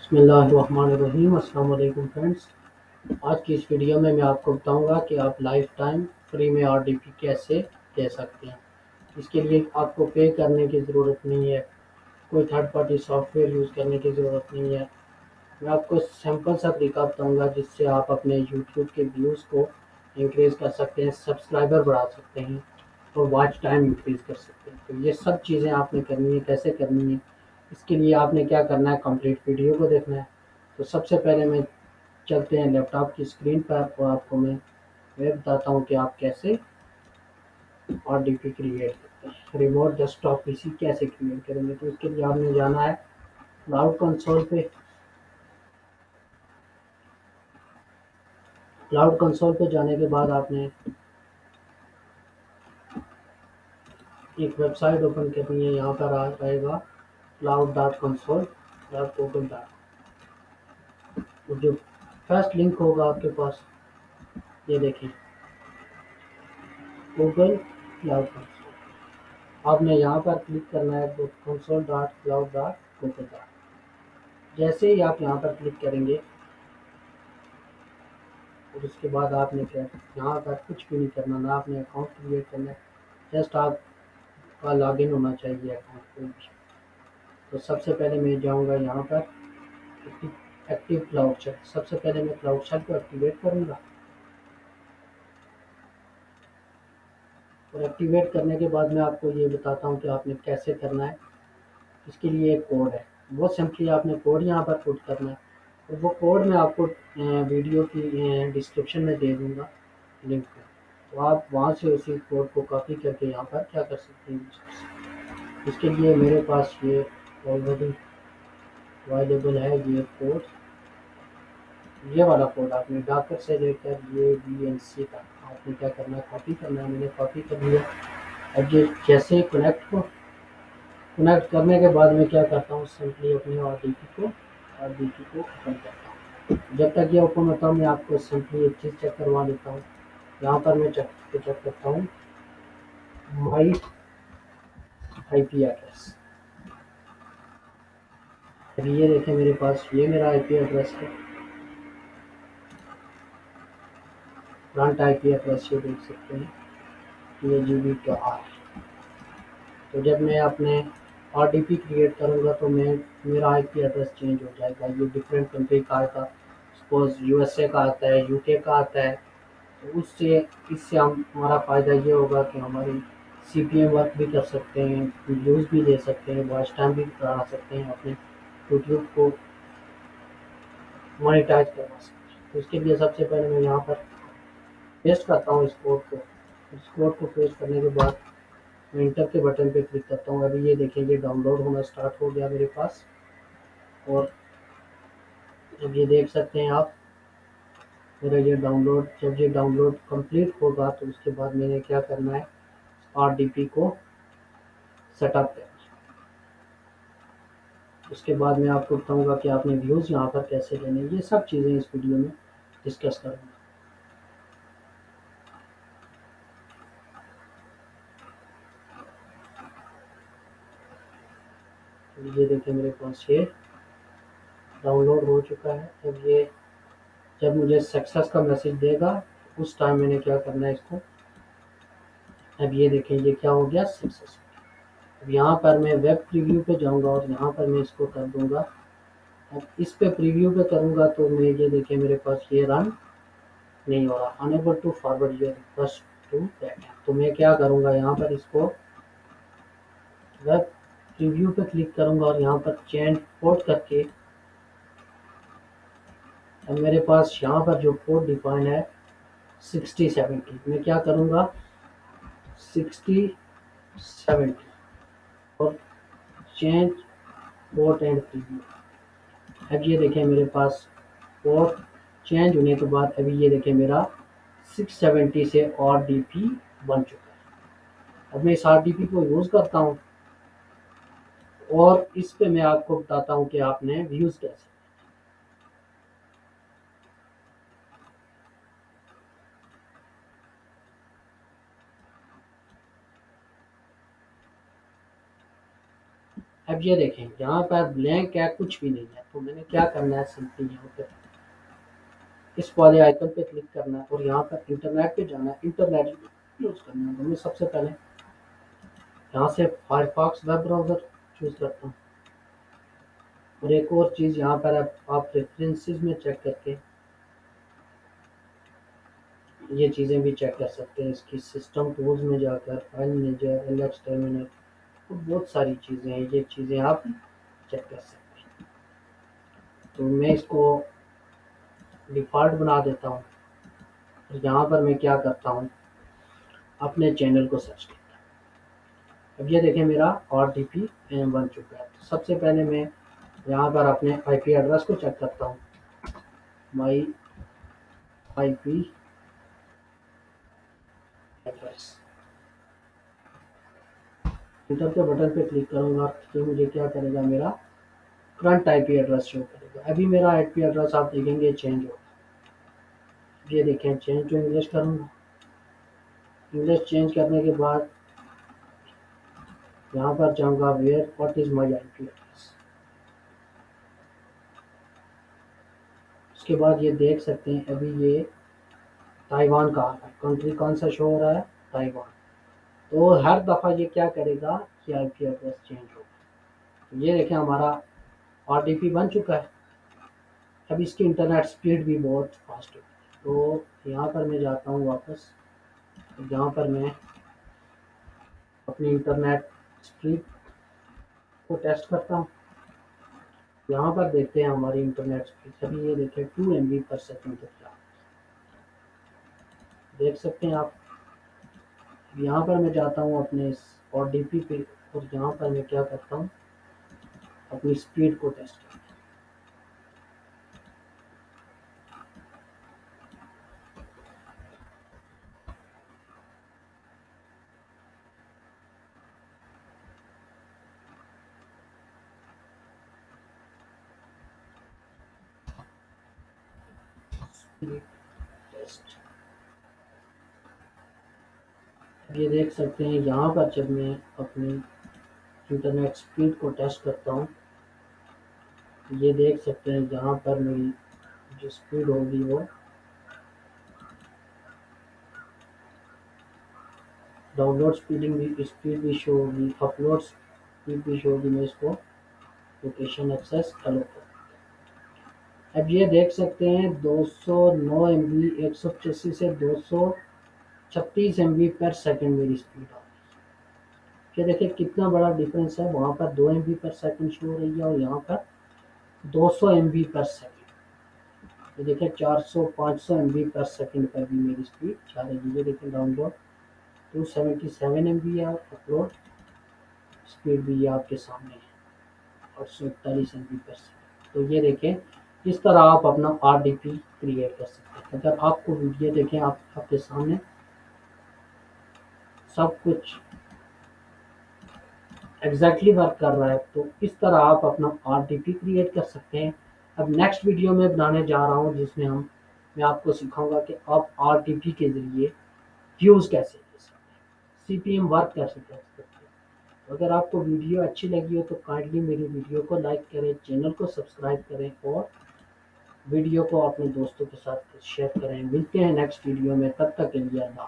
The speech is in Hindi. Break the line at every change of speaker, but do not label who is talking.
बिस्मिल्लाहिर्रहमानिर्रहीम। अस्सलाम वालेकुम फ्रेंड्स। आज की इस वीडियो में मैं आपको बताऊंगा कि आप लाइफ टाइम फ्री में आरडीपी कैसे ले सकते हैं। इसके लिए आपको पे करने की ज़रूरत नहीं है, कोई थर्ड पार्टी सॉफ्टवेयर यूज़ करने की ज़रूरत नहीं है। मैं आपको सिंपल सा तरीका बताऊंगा जिससे आप अपने यूट्यूब के व्यूज़ को इंक्रीज़ कर सकते हैं, सब्सक्राइबर बढ़ा सकते हैं और वॉच टाइम इंक्रीज़ कर सकते हैं। तो ये सब चीज़ें आपने करनी है। कैसे करनी है, इसके लिए आपने क्या करना है, कंप्लीट वीडियो को देखना है। तो सबसे पहले मैं चलते हैं लैपटॉप की स्क्रीन पर और आपको मैं बताता हूँ कि आप कैसे आरडीपी क्रिएट करते हैं, रिमोट डेस्कटॉप पीसी कैसे क्रिएट करेंगे। तो इसके लिए आपने जाना है क्लाउड कंसोल पे। क्लाउड कंसोल पे जाने के बाद आपने एक वेबसाइट ओपन करनी है। यहाँ पर आ जाएगा cloud.console.google. जो फर्स्ट लिंक होगा आपके पास, ये देखिए, गूगल क्लाउड कंसोल। आपने यहाँ पर क्लिक करना है console.cloud.google. जैसे ही आप यहाँ पर क्लिक करेंगे और उसके बाद आपने क्या, यहाँ पर कुछ भी नहीं करना, ना आपने अकाउंट क्रिएट करना है, जस्ट आपका लॉगिन होना चाहिए अकाउंट पे। तो सबसे पहले मैं जाऊँगा यहाँ पर एक्टिव क्लाउड शेल। सबसे पहले मैं क्लाउड शेल को एक्टिवेट करूँगा और एक्टिवेट करने के बाद मैं आपको ये बताता हूँ कि आपने कैसे करना है। इसके लिए एक कोड है, वो सिंपली आपने कोड यहाँ पर पुट करना है और वो कोड मैं आपको वीडियो की डिस्क्रिप्शन में दे दूँगा लिंक पे। तो आप वहाँ से उसी कोड को कॉपी करके यहाँ पर क्या कर सकते हैं, यूज़ कर सकते हैं। इसके लिए मेरे पास ये ऑलरेडी अवेलेबल है ये कोड। ये वाला कोड आपने डॉक्टर से लेकर ये BNC तक आपने क्या करना है, कॉपी करना है। मैंने कॉपी कर लिया। अब ये जैसे कनेक्ट करने के बाद मैं क्या करता हूँ, सिंपली अपने आरडीपी को ओपन करता हूँ। जब तक ये ओपन होता हूँ मैं आपको सिंपली एक चीज़ चेक करवा देता हूँ। यहाँ पर मैं चेक करता हूँ माई IP एड्रेस। अब ये देखें मेरे पास ये मेरा IP एड्रेस है, फ्रंट IP एड्रेस ये देख सकते हैं, ये GB का R। तो जब मैं अपने आरडीपी क्रिएट करूँगा तो मेरा IP एड्रेस चेंज हो जाएगा। ये डिफरेंट कंट्री का आता है, सपोज USA का आता है, UK का आता है। तो इससे हमारा फ़ायदा ये होगा कि हमारी CPM वर्क भी कर सकते हैं, व्यूज़ भी ले सकते हैं, वॉच टाइम भी बढ़ा सकते हैं, अपने यूट्यूब को मोनेटाइज करवा सकते हैं। तो इसके लिए सबसे पहले मैं यहाँ पर पेस्ट करता हूँ इस कोड को। इस कोड को पेस्ट करने के बाद मैं इंटर के बटन पे क्लिक करता हूँ। अभी ये देखें, ये डाउनलोड होना स्टार्ट हो गया मेरे पास। और अब ये देख सकते हैं आप, मेरा ये डाउनलोड, जब ये डाउनलोड कंप्लीट होगा तो उसके बाद मैंने क्या करना है, आरडीपी को सेटअप करना है। उसके बाद मैं आपको बताऊंगा कि आपने व्यूज़ यहाँ पर कैसे लेने, ये सब चीज़ें इस वीडियो में डिस्कस करूँगा। तो ये देखिए मेरे पास ये डाउनलोड हो चुका है। जब मुझे सक्सेस का मैसेज देगा उस टाइम मैंने क्या करना है इसको। अब ये देखें ये क्या हो गया, सक्सेस। अब यहाँ पर मैं वेब प्रीव्यू पे जाऊँगा और यहाँ पर मैं इसको कर दूँगा। अब इस पे प्रीव्यू पे करूँगा तो मैं ये देखिए मेरे पास ये रन नहीं हो रहा, unable to forward your request to backend. तो मैं क्या करूँगा, यहाँ पर इसको वेब प्रीव्यू पे क्लिक करूँगा और यहाँ पर चेंज पोर्ट करके, अब मेरे पास यहाँ पर जो पोर्ट डिफाइन है 6070, मैं क्या करूँगा 6070 और चेंज पोर्ट एंड प्रीव्यू। अब ये देखें मेरे पास पोर्ट चेंज होने के बाद अभी ये देखें मेरा 670 से आरडीपी बन चुका है। अब मैं इस आरडीपी को यूज़ करता हूँ और इस पे मैं आपको बताता हूँ कि आपने व्यूज़ कैसे। अब ये देखें यहाँ पर ब्लैंक है, कुछ भी नहीं है, तो मैंने क्या करना है, सिंपली यहाँ पे इस वाले आइकन पे क्लिक करना है और यहाँ पर इंटरनेट पे जाना है, इंटरनेट यूज करना है। तो मैं सबसे पहले यहाँ से फायरफॉक्स वेब ब्राउज़र चूज करता हूँ। और एक और चीज़ यहाँ पर आप प्रेफरेंसेस में चेक करके ये चीज़ें भी चेक कर सकते हैं। इसकी सिस्टम टूल्स में जाकर फाइल मैनेजर, एलेक्स टर्मिनल, तो बहुत सारी चीज़ें हैं, ये चीज़ें आप चेक कर सकते हैं। तो मैं इसको डिफ़ॉल्ट बना देता हूँ और यहाँ पर मैं क्या करता हूँ, अपने चैनल को सर्च करता हूँ। अब ये देखें मेरा RDP बन चुका है। तो सबसे पहले मैं यहाँ पर अपने IP एड्रेस को चेक करता हूँ। माई IP एड्रेस, इंटर के बटन पे क्लिक करूँगा तो मुझे क्या करेगा, मेरा करंट IP एड्रेस शो करेगा। अभी मेरा IP एड्रेस आप देखेंगे चेंज होगा। ये देखें चेंज टू इंग्लिश करूँगा। इंग्लिश चेंज करने के बाद यहाँ पर जाऊँगा where what is my IP address. उसके बाद ये देख सकते हैं अभी ये ताइवान का आ रहा है, कंट्री कौन सा शो हो रहा है, ताइवान। तो हर दफ़ा ये क्या करेगा कि IP एड्रेस चेंज होगा। तो ये देखें हमारा RDP बन चुका है। अब इसकी इंटरनेट स्पीड भी बहुत फास्ट है। तो यहाँ पर मैं जाता हूँ वापस, यहाँ पर मैं अपनी इंटरनेट स्पीड को टेस्ट करता हूँ। यहाँ पर देखते हैं हमारी इंटरनेट स्पीड, अभी ये देखें 2 MB पर सेकेंड तक जा, देख सकते हैं आप। यहाँ पर मैं जाता हूँ अपने इस RDP पे और यहाँ पर मैं क्या करता हूँ, अपनी स्पीड को टेस्ट करता हूँ। टेस्ट, ये देख सकते हैं यहाँ पर जब मैं अपनी इंटरनेट स्पीड को टेस्ट करता हूँ, ये देख सकते हैं यहाँ पर मेरी जो स्पीड होगी वो डाउनलोड स्पीड भी शो होगी, अपलोड स्पीड भी शो होगी। मैं इसको लोकेशन एक्सेस अलो कर, अब ये देख सकते हैं 209 MB 185 से 236 MB पर सेकंड मेरी स्पीड आ रही है। ये देखिए कितना बड़ा डिफरेंस है, वहाँ पर 2 MB पर सेकंड शो हो रही है और यहाँ पर 200 MB पर सेकंड। ये देखिए 400-500 MB पर सेकंड पर भी मेरी स्पीड जा रही है। ये देखिए डाउनलोड 277 MB है और अपलोड स्पीड भी ये आपके सामने है 841 MB पर सेकंड। तो ये देखें इस तरह आप अपना RDP क्रिएट कर सकते हैं। अगर आपको वीडियो देखें आप आपके सामने सब कुछ एग्जैक्टली वर्क कर रहा है, तो इस तरह आप अपना RDP क्रिएट कर सकते हैं। अब नेक्स्ट वीडियो में बनाने जा रहा हूँ जिसमें मैं आपको सिखाऊंगा कि आप RDP के ज़रिए व्यूज़ कैसे ले सकते हैं, CPM वर्क कैसे कर सकते हैं। तो अगर आपको वीडियो अच्छी लगी हो तो काइंडली मेरी वीडियो को लाइक करें, चैनल को सब्सक्राइब करें और वीडियो को अपने दोस्तों के साथ शेयर करें। मिलते हैं नेक्स्ट वीडियो में, तब तक के लिए अल्लाह।